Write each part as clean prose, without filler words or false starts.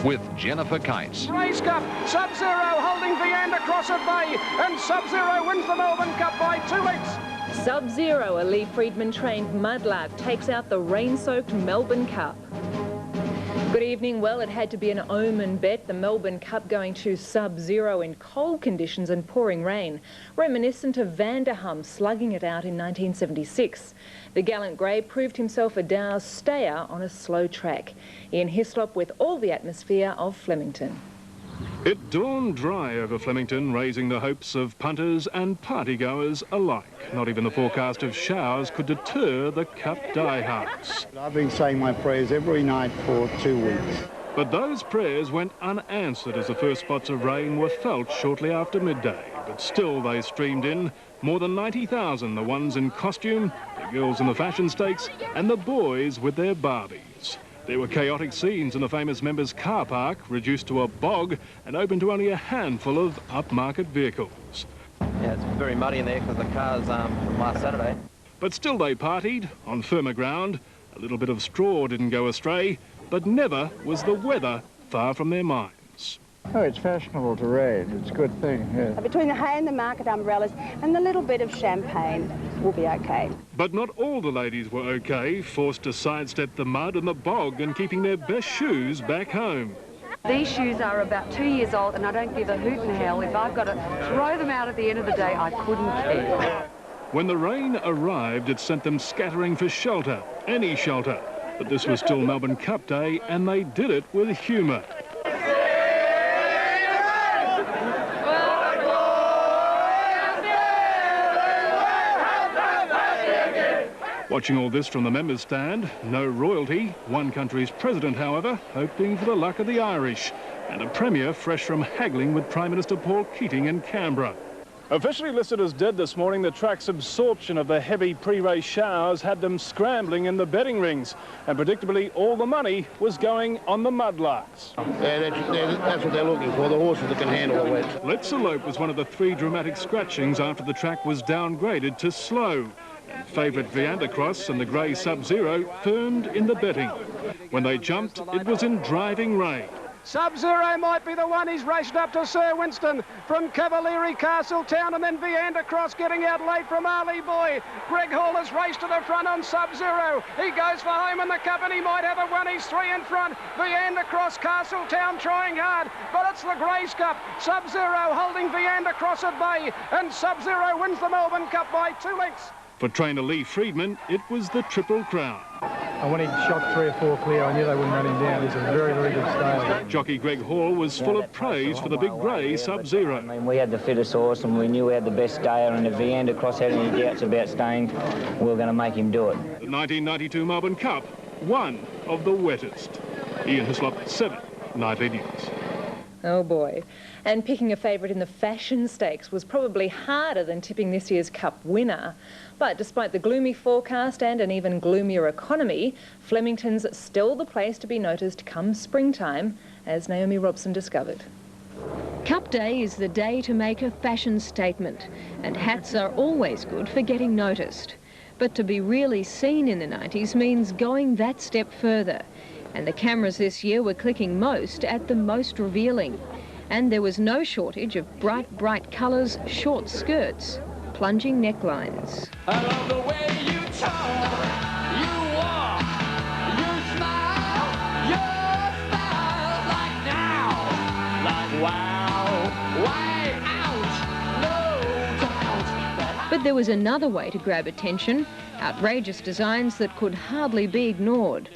with Jennifer Kites. Race Cup, Sub-Zero holding Viander Cross at bay, and Sub-Zero wins the Melbourne Cup by 2 lengths. Sub-Zero, a Lee Friedman-trained mudlark, takes out the rain-soaked Melbourne Cup. Good evening. Well, it had to be an omen bet, the Melbourne Cup going to Sub-Zero in cold conditions and pouring rain, reminiscent of Vanderham slugging it out in 1976. The gallant grey proved himself a Dow's stayer on a slow track. Ian Hislop with all the atmosphere of Flemington. It dawned dry over Flemington, raising the hopes of punters and partygoers alike. Not even the forecast of showers could deter the Cup diehards. I've been saying my prayers every night for 2 weeks. But those prayers went unanswered as the first spots of rain were felt shortly after midday. But still they streamed in, more than 90,000, the ones in costume, the girls in the fashion stakes, and the boys with their Barbies. There were chaotic scenes in the famous members' car park, reduced to a bog and open to only a handful of upmarket vehicles. Yeah, it's very muddy in there because the car's from last Saturday. But still they partied on firmer ground. A little bit of straw didn't go astray, but never was the weather far from their minds. Oh, it's fashionable to rain. It's a good thing, yeah. Between the hay and the market umbrellas and the little bit of champagne, we'll be okay. But not all the ladies were okay, forced to sidestep the mud and the bog and keeping their best shoes back home. These shoes are about 2 years old and I don't give a hoot in hell. If I've got to throw them out at the end of the day, I couldn't care. When the rain arrived, it sent them scattering for shelter, any shelter. But this was still Melbourne Cup Day and they did it with humour. Watching all this from the members' stand, no royalty, one country's president, however, hoping for the luck of the Irish, and a premier fresh from haggling with Prime Minister Paul Keating in Canberra. Officially listed as dead this morning, the track's absorption of the heavy pre-race showers had them scrambling in the betting rings, and predictably all the money was going on the mudlarks. Yeah, that's what they're looking for, the horses that can handle the wet. Let's Elope was one of the 3 dramatic scratchings after the track was downgraded to slow. Favourite Viander Cross and the grey Sub-Zero firmed in the betting. When they jumped, it was in driving rain. Sub-Zero might be the one. He's raced up to Sir Winston from Cavalieri Castletown, and then Viander Cross getting out late from Ali Boy. Greg Hall has raced to the front on Sub-Zero. He goes for home in the Cup and he might have a one. He's 3 in front. Viander Cross, Castletown trying hard, but it's the Grace Cup. Sub-Zero holding Viander Cross at bay, and Sub-Zero wins the Melbourne Cup by 2 lengths. For trainer Lee Friedman, it was the Triple Crown. And when he shot 3 or 4 clear, I knew they wouldn't run him down. He's a very, very good style. Jockey Greg Hall was full of praise for the big grey Sub-Zero. I mean, we had the fittest horse and we knew we had the best stayer, and if Viander Cross had any doubts about staying, we were going to make him do it. The 1992 Melbourne Cup, one of the wettest. Ian Hislop, 7 Nightly News. Oh boy. And picking a favourite in the fashion stakes was probably harder than tipping this year's Cup winner. But despite the gloomy forecast and an even gloomier economy, Flemington's still the place to be noticed come springtime, as Naomi Robson discovered. Cup Day is the day to make a fashion statement, and hats are always good for getting noticed. But to be really seen in the 90s means going that step further. And the cameras this year were clicking most at the most revealing. And there was no shortage of bright, bright colours, short skirts, plunging necklines. I love the way you talk, you walk, you smile, your style like now, like wow, way out, no doubt. But there was another way to grab attention, outrageous designs that could hardly be ignored.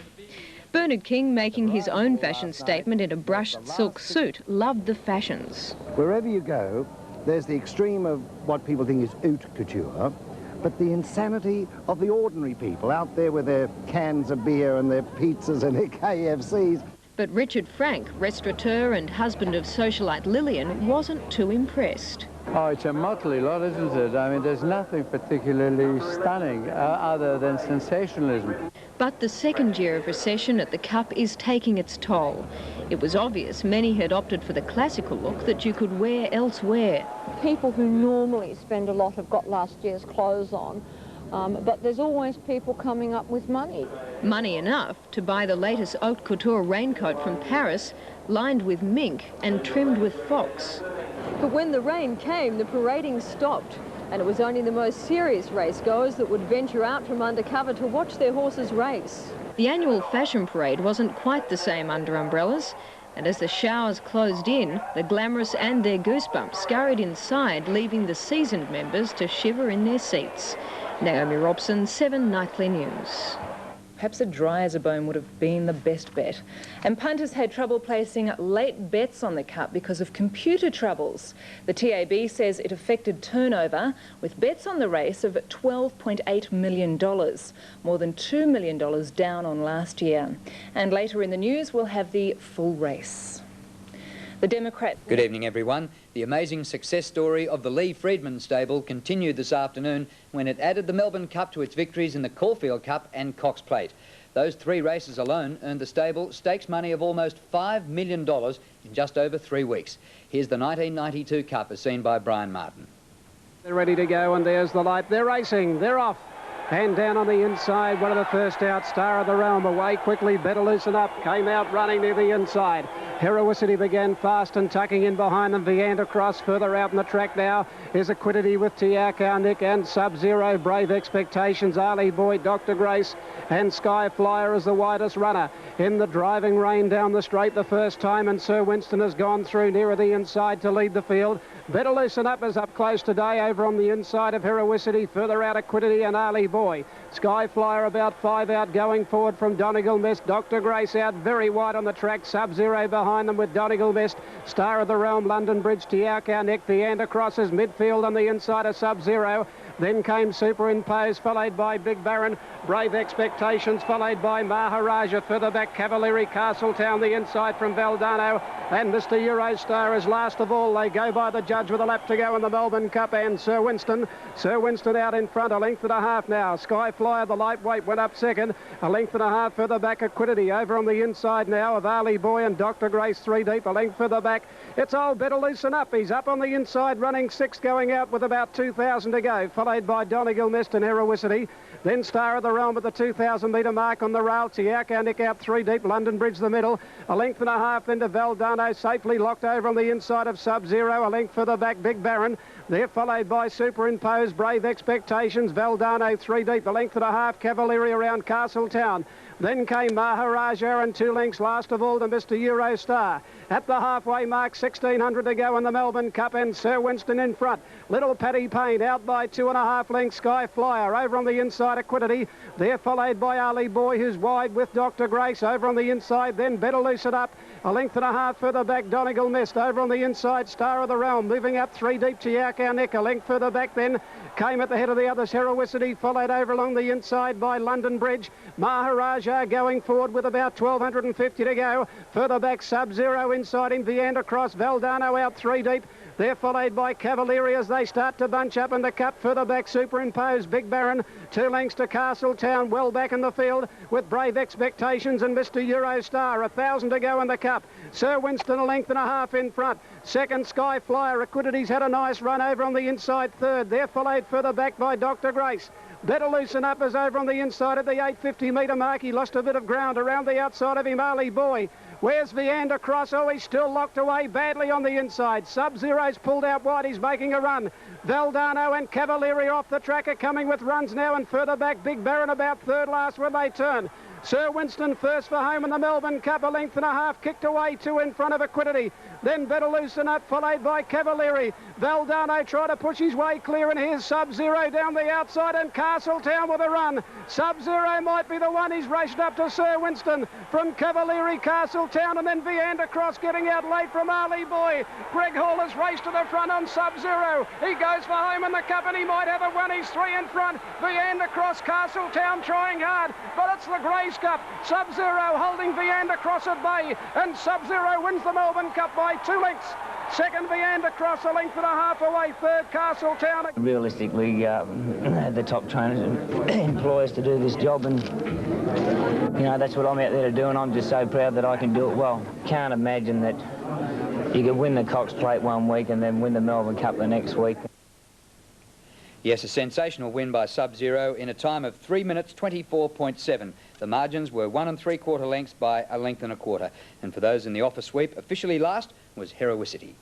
Bernard King, making his own fashion statement in a brushed silk suit, loved the fashions. Wherever you go, there's the extreme of what people think is haute couture, but the insanity of the ordinary people out there with their cans of beer and their pizzas and their KFCs. But Richard Frank, restaurateur and husband of socialite Lillian, wasn't too impressed. Oh, it's a motley lot, isn't it? I mean, there's nothing particularly stunning other than sensationalism. But the second year of recession at the Cup is taking its toll. It was obvious many had opted for the classical look that you could wear elsewhere. People who normally spend a lot have got last year's clothes on, but there's always people coming up with money. Money enough to buy the latest haute couture raincoat from Paris, lined with mink and trimmed with fox. But when the rain came, the parading stopped, and it was only the most serious racegoers that would venture out from undercover to watch their horses race. The annual fashion parade wasn't quite the same under umbrellas, and as the showers closed in, the glamorous and their goosebumps scurried inside, leaving the seasoned members to shiver in their seats. Naomi Robson, 7 Nightly News. Perhaps a dry as a bone would have been the best bet. And punters had trouble placing late bets on the Cup because of computer troubles. The TAB says it affected turnover, with bets on the race of $12.8 million, more than $2 million down on last year. And later in the news, we'll have the full race. The Democrat... Good evening, everyone. The amazing success story of the Lee Freedman stable continued this afternoon when it added the Melbourne Cup to its victories in the Caulfield Cup and Cox Plate. Those 3 races alone earned the stable stakes money of almost $5 million in just over 3 weeks. Here's the 1992 Cup as seen by Brian Martin. They're ready to go, and there's the light. They're racing. They're off. And down on the inside, one of the first out, Star of the Realm, away quickly, Better Loosen Up, came out running near the inside. Heroicity began fast and tucking in behind them. Viander Cross further out in the track now is Equidity with Tiakau Nick and Sub-Zero, Brave Expectations, Ali Boy, Dr. Grace and Sky Flyer as the widest runner. In the driving rain down the straight the first time, and Sir Winston has gone through nearer the inside to lead the field. Better Loosen Up is up close today over on the inside of Heroicity, further out Equidity and Ali Boy. Sky Flyer about 5 out going forward from Donegal Mist. Dr. Grace out very wide on the track. Sub-Zero behind them with Donegal Mist. Star of the Realm, London Bridge, Tiakau Nick. Viander crosses midfield on the inside of Sub-Zero. Then came Superimpose, followed by Big Baron. Brave Expectations, followed by Maharaja. Further back, Cavalieri, Castletown, the inside from Valdano. And Mr. Eurostar is last of all. They go by the judge with a lap to go in the Melbourne Cup. And Sir Winston out in front, a length and a half now. Sky Flyer, the lightweight, went up second. A length and a half further back, Equidity. Over on the inside now of Ali Boy and Dr. Grace 3 deep, a length further back. It's old Better Loosen Up. He's up on the inside, running 6, going out with about 2,000 to go. Followed by Donegal Mist and Heroicity. Then Star of the Realm at the 2,000 metre mark on the rail. Tiakau Nick out 3 deep, London Bridge the middle. A length and a half into Valdano, safely locked over on the inside of Sub-Zero. A length further back, Big Baron. They're followed by Superimpose, Brave Expectations, Valdano 3 deep, a length and a half, Cavalieri around Castletown. Then came Maharaja and 2 lengths last of all to Mr. Eurostar. At the halfway mark, 1,600 to go in the Melbourne Cup, and Sir Winston in front. Little Paddy Payne out by 2.5 lengths. Sky Flyer over on the inside, Equidity. They're followed by Ali Boy, who's wide with Dr. Grace over on the inside. Then Better Loosen Up. A length and a half further back, Donegal Mist over on the inside. Star of the Realm moving up 3 deep, Tiakau Nick. A length further back then came at the head of the others, Heroicity, followed over along the inside by London Bridge. Maharaja going forward with about 1,250 to go. Further back, Sub-Zero inside him, Viander Cross, Valdano out 3 deep. They're followed by Cavalieri as they start to bunch up in the Cup. Further back, Superimpose, Big Baron, 2 lengths to Castletown, well back in the field with Brave Expectations and Mr. Eurostar. 1,000 to go in the Cup. Sir Winston a length and a half in front. Second, Sky Flyer. Equidity's had a nice run over on the inside third. They're followed further back by Dr. Grace. Better Loosen Up is over on the inside of the 850 metre mark. He lost a bit of ground around the outside of him, Ali Boy. Where's Viander Cross? Oh, he's still locked away badly on the inside. Sub-Zero's pulled out wide. He's making a run. Valdano and Cavalieri off the track are coming with runs now, and further back, Big Baron about third last when they turn. Sir Winston first for home in the Melbourne Cup, a length and a half, kicked away 2 in front of Equidity. Then Better Loosen Up, followed by Cavalieri. Valdano tried to push his way clear, and here's Sub-Zero down the outside, and Castletown with a run. Sub-Zero might be the one. He's raced up to Sir Winston from Cavalieri, Castletown, and then Viander Cross getting out late from Ali Boy. Greg Hall has raced to the front on Sub-Zero. He goes for home in the Cup, and he might have a one. He's 3 in front. Viander Cross, Castletown trying hard, but it's the Grace Cup. Sub-Zero holding Viander Cross at bay, and Sub-Zero wins the Melbourne Cup by 2 lengths. Second, Viander Cross, a length and a half away. Third, Castletown. Realistically, the top trainers employ us to do this job, and you know that's what I'm out there to do, and I'm just so proud that I can do it well. Can't imagine that you could win the Cox Plate one week and then win the Melbourne Cup the next week. Yes, a sensational win by Sub-Zero in a time of 3 minutes 24.7. The margins were 1 3/4 lengths by 1 1/4 lengths. And for those in the office sweep, officially last was Heroicity.